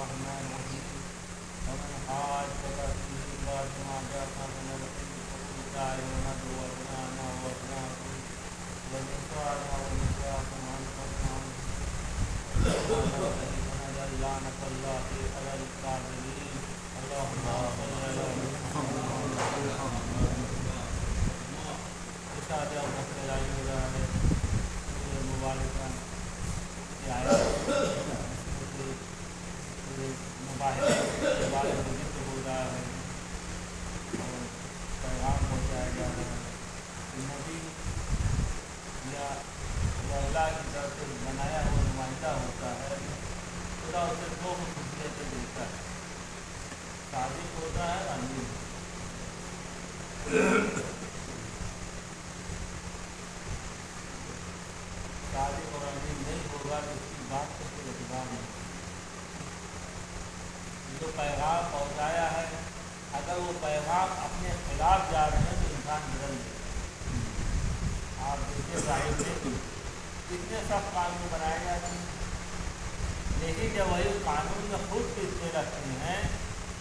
الرحمن الرحيم ومن حاجك فيه بعد ما جاءك من العلم فقل تعالوا ندعو أبناءنا وأبناءكم ونساءنا ونساءكم وأنفسنا ونجعل لعنة الله على الكاذبين اللهم صل على محمد ارشاد نصر العين مبارکہ کی آیت مباحث کے بارے میں ذکر ہو رہا ہے اور پیغام پہنچایا جا رہا ہے کہ نبی یا جو اللہ کی طرف سے بنایا ہوا نمائندہ ہوتا ہے خدا اسے دو خصوصیتیں دیتا ہے صادق ہوتا ہے امین صادق اور امین نہیں ہوگا تو اس کی بات کا کوئی اعتبار نہیں جو پیغام پہنچایا ہے اگر وہ پیغام اپنے خلاف جا رہے ہیں تو انسان بدل جائے آپ دیکھیے ظاہر میں کتنے سخت قانون بنائے جاتے ہیں لیکن جب وہی قانون میں خود کتنے رکھتے ہیں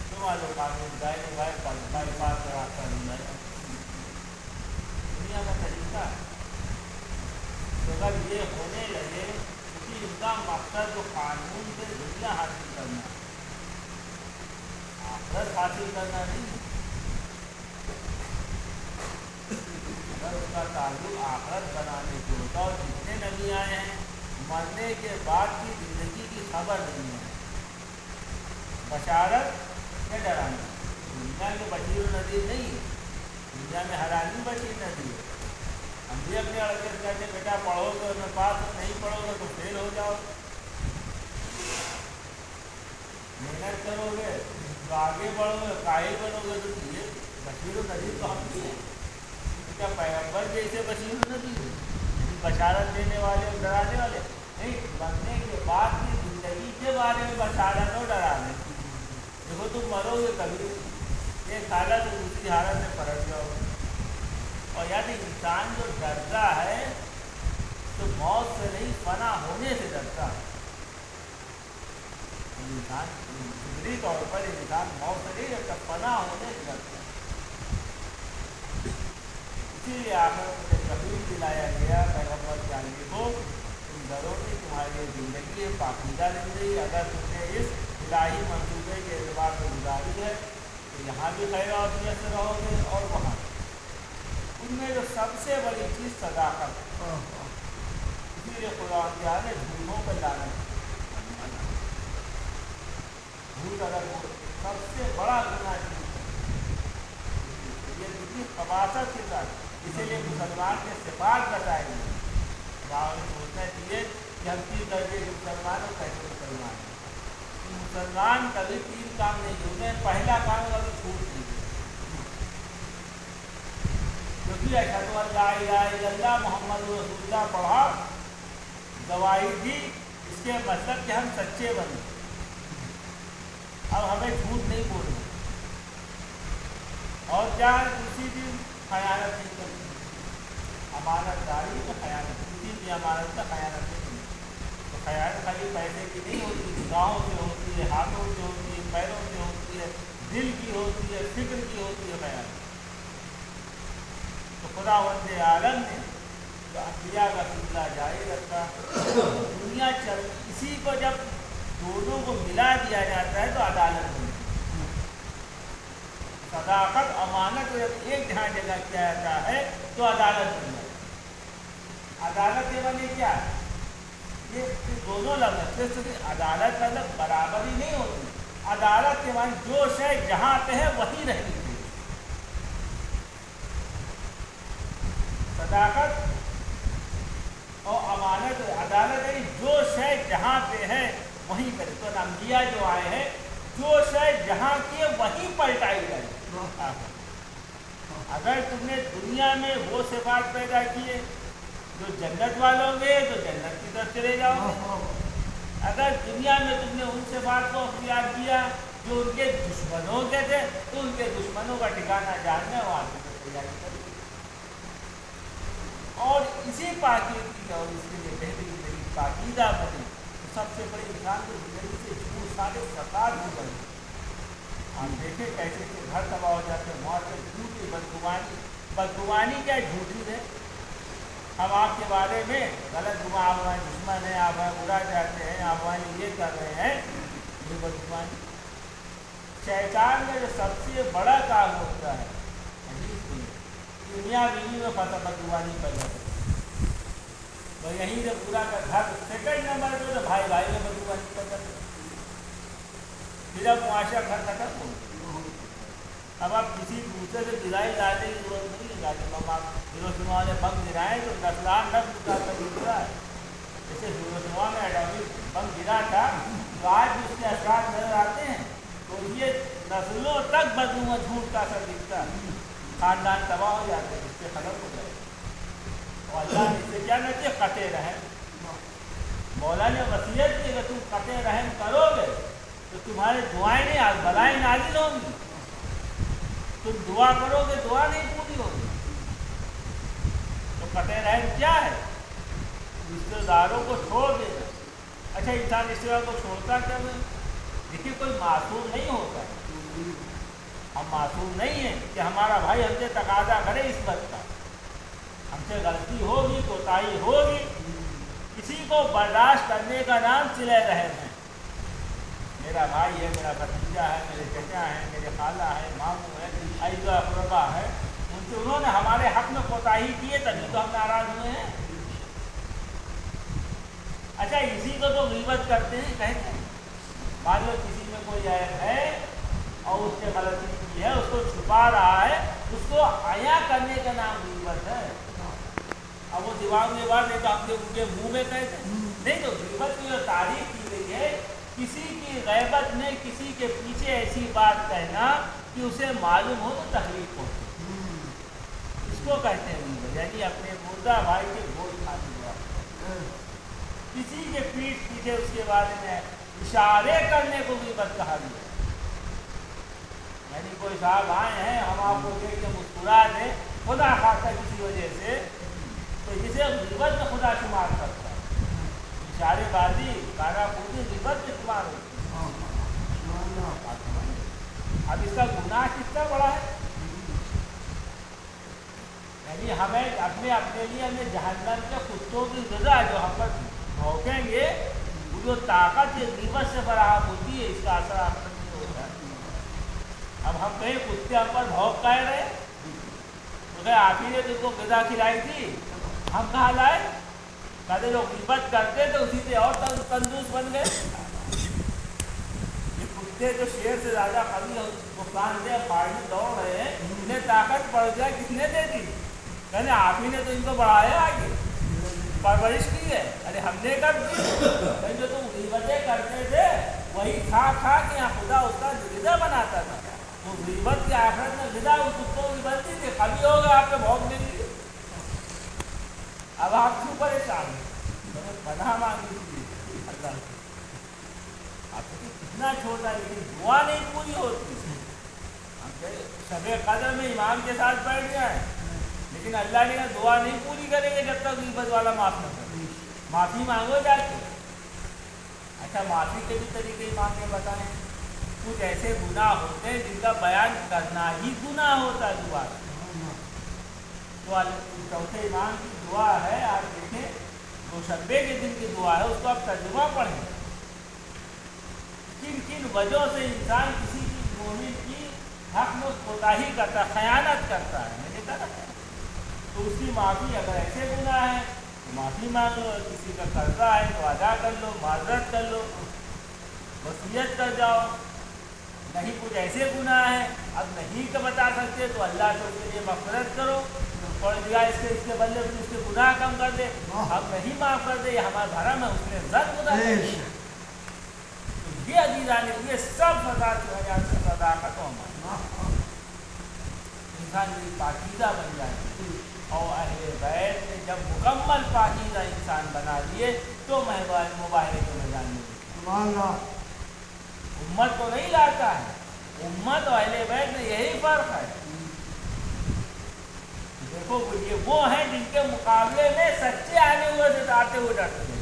تو والے قانون دائیں بائیں بائی پاس کرا کر دنیا کا طریقہ ہے تو اگر یہ ہونے لگے کیونکہ ان کا مقصد جو قانون سے دنیا حاصل کرنا ہے آخرت حاصل کرنا نہیں اگر اس کا تعلق آخرت بنانے سے ہوتا اور جتنے نبی آئے ہیں مرنے کے بعد کی زندگی کی خبر نہیں ہے بشارت یا ڈرانا دنیا کے بشیر نذیر نہیں ہے دنیا میں حرامی بشیر نذیر ہے ہم بھی اپنے لڑکے سے کہتے بیٹا پڑھو گے میں پاس نہیں پڑھو گے تو فیل ہو جاؤ محنت کرو گے تو آگے بڑھو گے قائل بنو گے تو یہ بشیر و نذیر تو ہم بھی ہیں کیا پیغمبر جیسے بشیر و نذیر لیکن بشارت دینے والے اور ڈرانے والے نہیں مرنے کے بعد کی زندگی کے بارے میں بشارت اور ڈرانے دیکھو تم مرو گے کبھی ایک حالت دوسری حالت میں پلٹ جاؤ گے اور یعنی انسان جو ڈرتا ہے تو موت سے نہیں فنا ہونے سے ڈرتا ہے انسان فطری طور پر انسان موت سے نہیں ڈرتا فنا ہونے سے ڈرتا ہے اسی لیے آخر مجھے تحویل دلایا گیا پیغمبر جاننے کو تم ڈرو کہ تمہاری زندگی ہے پاکیزہ زندگی اگر تم نے اس الہی منصوبے کے اعتبار سے گزاری ہے تو یہاں بھی خیر عافیت سے رہو گے اور وہاں ان میں جو سب سے بڑی چیز صداقت ہے اسی لیے قرآن کیا ہے جھوٹوں پہ لانا جھوٹ اگر سب سے بڑا گناہ چیز ہے یہ کتنی خباثت کے ساتھ اسی لیے مسلمان کے صفات بتائے گئے سوچنا چاہیے کہ ہم تین درجے کے مسلمان اور کیسے مسلمان ہیں مسلمان کبھی تین کام نہیں ہوتے ہیں پہلا کام کبھی چھوٹ نہیں کیونکہ اشہد ان لا الہ الا اللہ محمد رسول اللہ پڑھا گواہی دی اس کے مطلب کہ ہم سچے بنے اب ہمیں جھوٹ نہیں بولنا اور کیا ہے دوسری چیز خیانت نہیں کرنی امانت داری تو خیانت کسی بھی امانت کا خیانت نہیں کرنی تو خیانت خالی پیسے کی نہیں ہوتی نگاہوں سے ہوتی ہے ہاتھوں سے ہوتی ہے پیروں سے ہوتی ہے دل کی ہوتی ہے فکر کی ہوتی ہے خیانت تو خداوند عالم نے جو انبیاء کا سلسلہ جاری رکھا دنیا چل اسی کو جب دونوں کو ملا دیا جاتا ہے تو عدالت بنتی ہے صداقت امانت کو جب ایک جگہ کیا جاتا ہے تو عدالت بن جاتی ہے عدالت کے معنی کیا ہے یہ دونوں لفظ عدالت مطلب برابری نہیں ہوتی عدالت کے معنی جو شے جہاں پہ ہے وہی رہنی چاہیے صداقت اور امانت عدالت ہے جو شے جہاں پہ ہے وہیں کرے تو انبیاء جو آئے ہیں جو شے جہاں کی ہے وہیں پلٹائی جائے اگر تم نے دنیا میں وہ صفات پیدا کیے جو جنت والوں گے تو جنت کی طرف چلے جاؤ گے اگر دنیا میں تم نے ان صفات کو اختیار کیا جو ان کے دشمنوں کے تھے تو ان کے دشمنوں کا ٹھکانہ جاننا ہے وہاں سے تیاری کریں اور اسی پاکیزگی اور اس کے لیے بہترین پاکیزہ بنے اس سب سے بڑے انسان کو زندگی سے جھوٹ سارے سرکار ہو گئے. آپ دیکھیں کیسے کہ گھر تباہ ہو جاتے ہیں, موت سے جھوٹی بدگمانی کیا جھوٹی ہے. ہم آپ کے بارے میں غلط گمان, آپ ہمارے دشمن ہیں, آپ ہمیں برا چاہتے ہیں, آپ ہمارے لیے یہ کر رہے ہیں, یہ بدگمانی. شیطان کا جو سب سے بڑا کام ہوتا ہے دنیا بیوی میں بدگمانی پیدا کرتا ہے. تو یہیں سے پورا کا گھر سیکنڈ نمبر پہ تو بھائی بھائی میں بدگمانی پیدا کرتا ہے. پھر اب معاشرہ گھر ختم ہو. اب آپ کسی دوسرے سے گرائی لانے کی ضرورت نہیں ہے. ہیروشیما نے بم گرائے تو نسلان نسل کا گرا ہے. جیسے ہیروشیما میں ایٹامک بم گرا تھا تو آج بھی اس کے اثرات نظر آتے ہیں. تو یہ نسلوں تک بدلوں جھوٹ کا اثر دکھتا ہے. خاندان تباہ ہو جاتے ہیں, اس سے ختم ہو جائے. اور اللہ نے اس سے کیا نہ کہ قطع رحم. مولا نے وصیت کی کہ تم قطع رحم کرو گے تو تمہارے دعائیں نہیں بلائیں نازل ہوں گی. تم دعا کرو گے دعا نہیں پوری ہوگی. تو قطع رحم کیا ہے؟ رشتے داروں کو چھوڑ دینا. اچھا انسان رشتے داروں کو چھوڑتا کیا ہے؟ دیکھیے کوئی معصوم نہیں ہوتا. ہم معصوم نہیں ہیں کہ ہمارا بھائی ہم سے تقاضا کرے اس بات کا. ہم سے غلطی ہوگی, کوتاہی ہوگی, کسی کو برداشت کرنے کا نام صلہ رحم ہے. میرا بھائی ہے, میرا بھتیجا ہے, میرے چچا ہیں, میرے خالہ ہے, ماموں ہے, عزیز اقربا ہے, ان سے انہوں نے ہمارے حق میں کوتاہی کی ہے تبھی تو ہم ناراض ہوئے ہیں. اچھا اسی کو تو غیبت کرتے ہیں, کہتے ہیں مان لو کسی میں کوئی عیب ہے اور اس سے غلطی کی ہے, اس کو چھپا رہا ہے, اس کو عیاں کرنے کا نام غیبت ہے. اب وہ دماغ میں بات نہیں تو آپ ان کے منہ میں کہتے ہیں نہیں. تو غیبت کی جو تعریف کی گئی ہے کسی کی غیبت میں کسی کے پیچھے ایسی بات کہنا کہ اسے معلوم ہو تو تکلیف ہو, اس کو کہتے ہیں غیبت. یعنی اپنے مردہ بھائی کے گوشت کھانے کا, کسی کے پیٹھ پیچھے اس کے بارے میں اشارے کرنے کو غیبت کہا گیا. یعنی کوئی صاحب آئے ہیں, ہم آپ کو دیکھ کے مسکرا دیں خدا خواستہ کسی وجہ سے, تو اسے غیبت میں خدا شمار کرتا ہے. اشارے بازی کانا پوری غیبت میں شمار ہوتی ہے. اب اس کا گناہ کتنا بڑا ہے. یعنی ہمیں اپنے لیے ہمیں جہنم کے کتوں کی غذا جو ہم پر بھونکیں گے وہ جو طاقت یہ غیبت سے فراہم ہوتی ہے, اس کا اثر آپ پر نہیں ہوتا ہے. اب ہم کہیں کتے ہم پر بھونک کہہ رہے تو کہ آپ ہی نے تم کو غذا کھلائی تھی, ہم کہاں لائے؟ کہتے جو غیبت کرتے تو اسی سے اور تندوس بن گئے. یہ کتے جو شیر سے زیادہ قوی نقصان دے پاڑی دوڑ رہے ہیں, انہیں طاقت پڑ جائے کس نے دے دی؟ کہنے آپ ہی نے تو ان کو بڑھایا, آگے پرورش کی ہے. ارے ہم نے کر دی. جو تم غیبتیں کرتے تھے وہی کھا کھا کے یہاں خدا اس کا غذا بناتا تھا. وہ غیبت کی آخرت میں غذا اس کتوں کی بنتی تھی. کبھی ہوگا آپ کے بھونک دیں گے. اب آپ کیوں پریشان ہیں؟ پناہ مانگی تھی اللہ سے. آپ کو کتنا چھوٹا ہے لیکن دعا نہیں پوری ہوتی. شب قدر میں امام کے ساتھ بیٹھ جائیں لیکن اللہ نے دعا نہیں پوری کریں گے جب تک غیبت والا معاف نہ کرے. معافی مانگو جا کے. اچھا معافی کے بھی طریقے امام نے بتائیں. کچھ ایسے گناہ ہوتے ہیں جن کا بیان کرنا ہی گناہ ہوتا ہے دعا. تو چوتھے امام کی دعا ہے, آپ دیکھیں دوشنبے کے دن کی دعا ہے, اس کو آپ ترجمہ پڑھیں. کن کن وجہوں سے انسان کسی کی مومن کی حق میں کوتاہی کرتا ہے, خیانت کرتا ہے. میں نے کہا تو اس کی معافی, اگر ایسے گناہ ہے تو معافی مانگ لو, کسی کا قرضہ ہے تو ادا کر لو, معذرت کر لو, وصیت کر جاؤ. نہیں کچھ ایسے گناہ ہیں اب نہیں کا بتا سکتے تو اللہ سے اس کے لیے مغفرت کرو اور دیا اس کے بدلے میں اس کے گناہ کم کر دے. اب نہیں معاف کر دے, یہ ہمارا بھرم ہے, اس نے زد خدا دے. یہ عزیزان یہ سب فضا کی وجہ سے صداقت و امانت. انسان بھی پاکیزہ بن جائے اور اہل بیت نے جب مکمل پاکیزہ انسان بنا دیے تو مباہرے کے میدان میں امت کو نہیں لاتا ہے. امت اور اہل بیت میں یہی فرق ہے. دیکھو یہ وہ ہیں جن کے مقابلے میں سچے آنے ہوئے سے آتے ہوئے ڈرتے ہیں,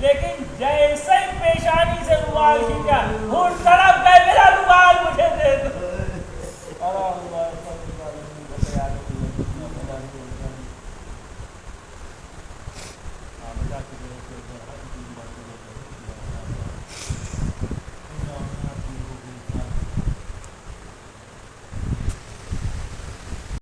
لیکن جیسے ہی پیشانی سے رومال کھینچا وہ تڑپ گئے، میرا رومال مجھے دے دو۔